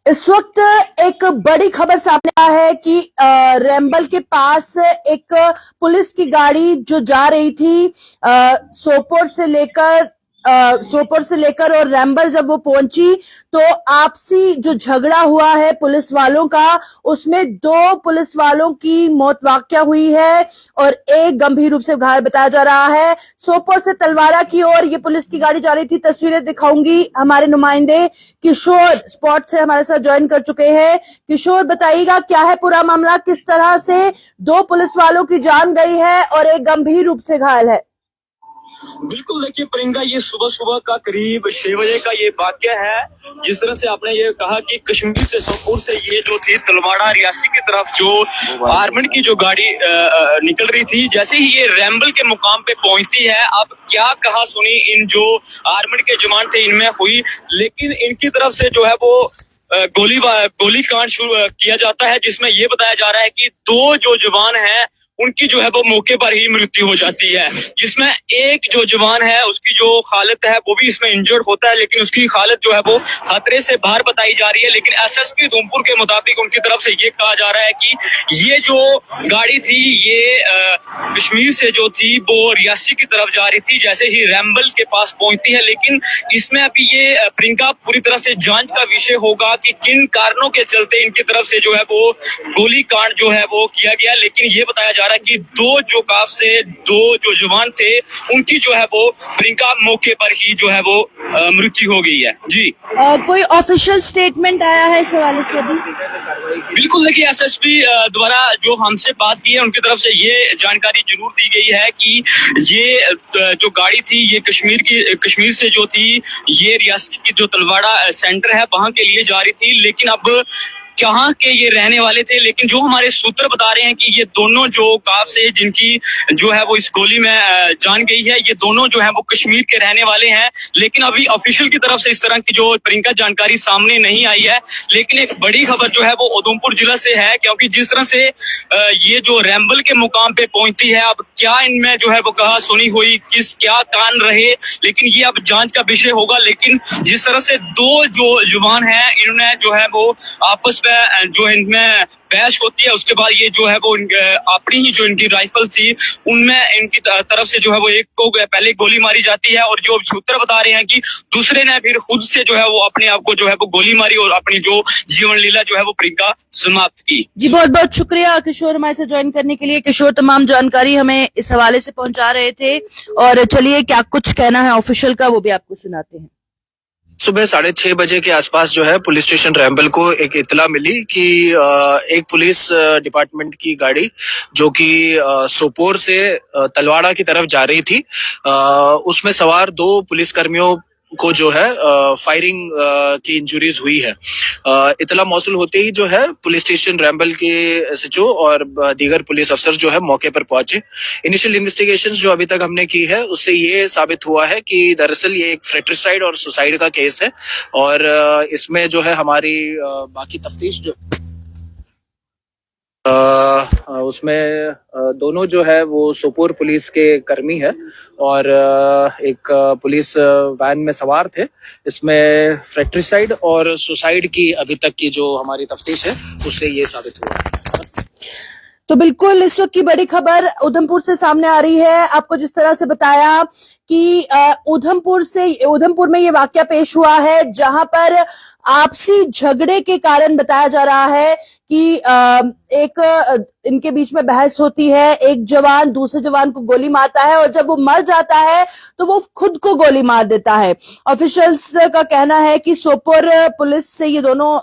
इस वक्त एक बड़ी खबर सामने आया है कि रैम्बल के पास एक पुलिस की गाड़ी जो जा रही थी सोपोर से लेकर और रैम्बल जब वो पहुंची तो आपसी जो झगड़ा हुआ है पुलिस वालों का, उसमें 2 पुलिस वालों की मौत वाकया हुई है और एक गंभीर रूप से घायल बताया जा रहा है। सोपोर से तलवाड़ा की ओर ये पुलिस की गाड़ी जा रही थी। तस्वीरें दिखाऊंगी। हमारे नुमाइंदे किशोर स्पॉट से हमारे साथ ज्वाइन कर चुके हैं। किशोर, बताइएगा क्या है पूरा मामला, किस तरह से 2 पुलिस वालों की जान गई है और एक गंभीर रूप से घायल है? बिल्कुल, देखिए प्रियंका, ये सुबह सुबह का करीब 6 बजे का ये वाक्य है। जिस तरह से आपने ये कहा कि कश्मीर से सोपोर से ये जो थी तलवाड़ा रियासी की तरफ जो आर्मड की जो गाड़ी निकल रही थी, जैसे ही ये रैम्बल के मुकाम पे पहुंचती है, अब क्या कहा सुनी इन जो आर्मड के जवान थे इनमें हुई, लेकिन इनकी तरफ से जो है वो गोली कांड शुरू किया जाता है, जिसमें ये बताया जा रहा है कि 2 जो जवान हैं उनकी जो है वो मौके पर ही मृत्यु हो जाती है, जिसमें एक जो जवान है उसकी जो हालत है वो भी इसमें इंजर्ड होता है, लेकिन उसकी हालत जो है वो खतरे से बाहर बताई जा रही है। लेकिन एसएसपी उधमपुर के मुताबिक उनकी तरफ से ये कहा जा रहा है कि ये जो गाड़ी थी ये कश्मीर से जो थी वो रियासी की तरफ जा रही थी, जैसे ही रैम्बल के पास पहुंचती है। लेकिन इसमें अभी ये प्रियंका पूरी तरह से जांच का विषय होगा कि किन कारणों के चलते इनकी तरफ से जो है वो गोली कांड जो है वो किया गया। लेकिन ये बताया जा रहा है कि 2 जो काफ से 2 जो जवान थे उनकी जो है वो प्रियंका मौके पर ही जो है वो मृत्यु हो गई है। जी, कोई ऑफिशियल स्टेटमेंट आया है इस हवाले से भी? बिल्कुल, देखिए एसएसपी द्वारा जो हमसे बात की है उनकी तरफ से ये जानकारी जरूर दी गई है कि ये जो गाड़ी थी ये कश्मीर से जो थी ये रियासत की जो तलवाड़ा सेंटर है वहां के लिए जा रही थी। लेकिन अब जहाँ के ये रहने वाले थे, लेकिन जो हमारे सूत्र बता रहे हैं कि ये दोनों जो काफ से जिनकी जो है वो इस गोली में जान गई है, ये दोनों जो है वो कश्मीर के रहने वाले हैं। लेकिन अभी ऑफिशियल की तरफ से इस तरह की जो प्रियंका जानकारी सामने नहीं आई है। लेकिन एक बड़ी खबर जो है वो उधमपुर जिला से है, क्योंकि जिस तरह से ये जो रैम्बल के मुकाम पे पहुंचती है, अब क्या इनमें जो है वो कहा सुनी हुई, क्या कान रहे, लेकिन ये अब जांच का विषय होगा। लेकिन जिस तरह से 2 जो जवान हैं इन्होंने जो है वो आपस में जो इनमें बहस होती है, उसके बाद ये जो है वो अपनी ही जो इनकी राइफल थी उनमें इनकी तरफ से जो है वो एक को पहले गोली मारी जाती है, और जो सूत्र बता रहे हैं कि दूसरे ने फिर खुद से जो है वो अपने आप को जो है वो गोली मारी और अपनी जो जीवन लीला जो है वो प्रियंका समाप्त की। जी, बहुत बहुत शुक्रिया किशोर हमारे साथ ज्वाइन करने के लिए। किशोर तमाम जानकारी हमें इस हवाले से पहुंचा रहे थे, और चलिए क्या कुछ कहना है ऑफिशियल का वो भी आपको सुनाते हैं। सुबह 6:30 बजे के आसपास जो है पुलिस स्टेशन रैम्बल को एक इतला मिली कि एक पुलिस डिपार्टमेंट की गाड़ी जो कि सोपोर से तलवाड़ा की तरफ जा रही थी, उसमें सवार 2 पुलिसकर्मियों को जो है फायरिंग की इंजुरीज हुई है। इतला मौसूल होते ही जो है पुलिस स्टेशन रैम्बल के एसएचओ और दीगर पुलिस अफसर जो है मौके पर पहुंचे। इनिशियल इन्वेस्टिगेशंस जो अभी तक हमने की है उससे ये साबित हुआ है कि दरअसल ये एक फ्रेट्रिसाइड और सुसाइड का केस है, और इसमें जो है हमारी बाकी तफ्तीश जो उसमें दोनों जो है वो सोपोर पुलिस के कर्मी है और एक पुलिस वैन में सवार थे। इसमें फ्रेट्रिसाइड और सुसाइड की अभी तक की जो हमारी तफ्तीश है उससे ये साबित हुआ। तो बिल्कुल इस वक्त की बड़ी खबर उधमपुर से सामने आ रही है। आपको जिस तरह से बताया कि उधमपुर में ये वाकया पेश हुआ है, जहां पर आपसी झगड़े के कारण बताया जा रहा है कि इनके बीच में बहस होती है। एक जवान दूसरे जवान को गोली मारता है और जब वो मर जाता है तो वो खुद को गोली मार देता है। ऑफिशियल्स का कहना है कि सोपोर पुलिस से ये दोनों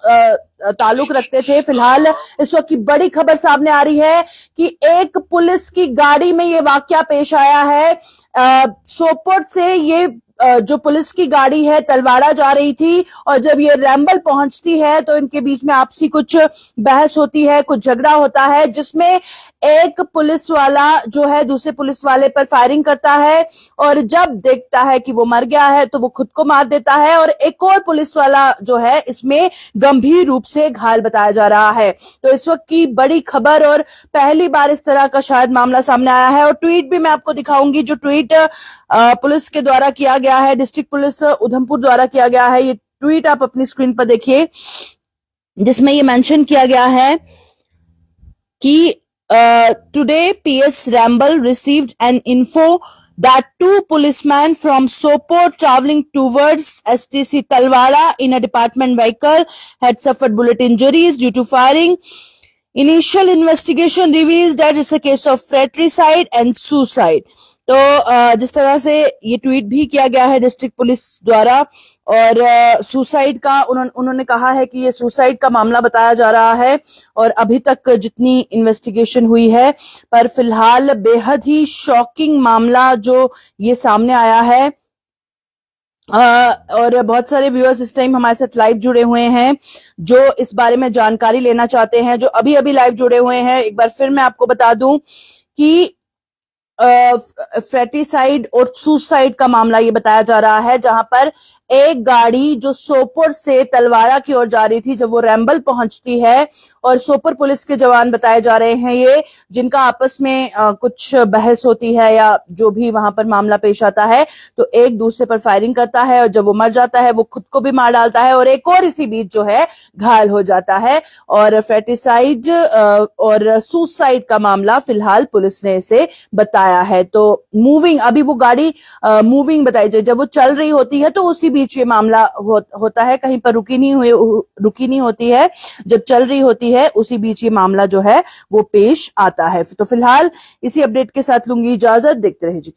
ताल्लुक रखते थे। फिलहाल इस वक्त की बड़ी खबर सामने आ रही है कि एक पुलिस की गाड़ी में ये वाकया पेश आया है। सोपोर से ये जो पुलिस की गाड़ी है तलवाड़ा जा रही थी, और जब ये रैम्बल पहुंचती है तो इनके बीच में आपसी कुछ बहस होती है, कुछ झगड़ा होता है, जिसमें एक पुलिस वाला जो है दूसरे पुलिस वाले पर फायरिंग करता है, और जब देखता है कि वो मर गया है तो वो खुद को मार देता है, और एक और पुलिस वाला जो है इसमें गंभीर रूप से घायल बताया जा रहा है। तो इस वक्त की बड़ी खबर, और पहली बार इस तरह का शायद मामला सामने आया है। और ट्वीट भी मैं आपको दिखाऊंगी, जो ट्वीट पुलिस के द्वारा किया गया है, डिस्ट्रिक्ट पुलिस उधमपुर द्वारा किया गया है। ये ट्वीट आप अपनी स्क्रीन पर देखिए। जिसमें ये मेंशन किया गया है कि today PS Ramble received an info that two policemen from Sopore traveling towards STC Talwara in a department vehicle had suffered bullet injuries due to firing. Initial investigation reveals that it's a case of fratricide and suicide. तो जिस तरह से ये tweet भी किया गया है district police द्वारा, और सुसाइड का उन्होंने कहा है कि ये सुसाइड का मामला बताया जा रहा है, और अभी तक जितनी इन्वेस्टिगेशन हुई है, पर फिलहाल बेहद ही शॉकिंग मामला जो ये सामने आया है। और बहुत सारे व्यूअर्स इस टाइम हमारे साथ लाइव जुड़े हुए हैं जो इस बारे में जानकारी लेना चाहते हैं, जो अभी अभी लाइव जुड़े हुए हैं। एक बार फिर मैं आपको बता दूं कि फ्रेटिसाइड और सुसाइड का मामला ये बताया जा रहा है, जहां पर एक गाड़ी जो सोपोर से तलवाड़ा की ओर जा रही थी, जब वो रैम्बल पहुंचती है, और सोपोर पुलिस के जवान बताए जा रहे हैं ये, जिनका आपस में कुछ बहस होती है या जो भी वहां पर मामला पेश आता है, तो एक दूसरे पर फायरिंग करता है, और जब वो मर जाता है वो खुद को भी मार डालता है, और एक और इसी बीच जो है घायल हो जाता है। और फ्रेटिसाइड और सुसाइड का मामला फिलहाल पुलिस ने इसे बताया है। तो मूविंग, अभी वो गाड़ी मूविंग बताई जाए, जब वो चल रही होती है तो उसी बीच ये मामला होता है, कहीं पर रुकी नहीं होती है, जब चल रही होती है उसी बीच ये मामला जो है वो पेश आता है। तो फिलहाल इसी अपडेट के साथ लूंगी इजाजत, देखते रहिए जी।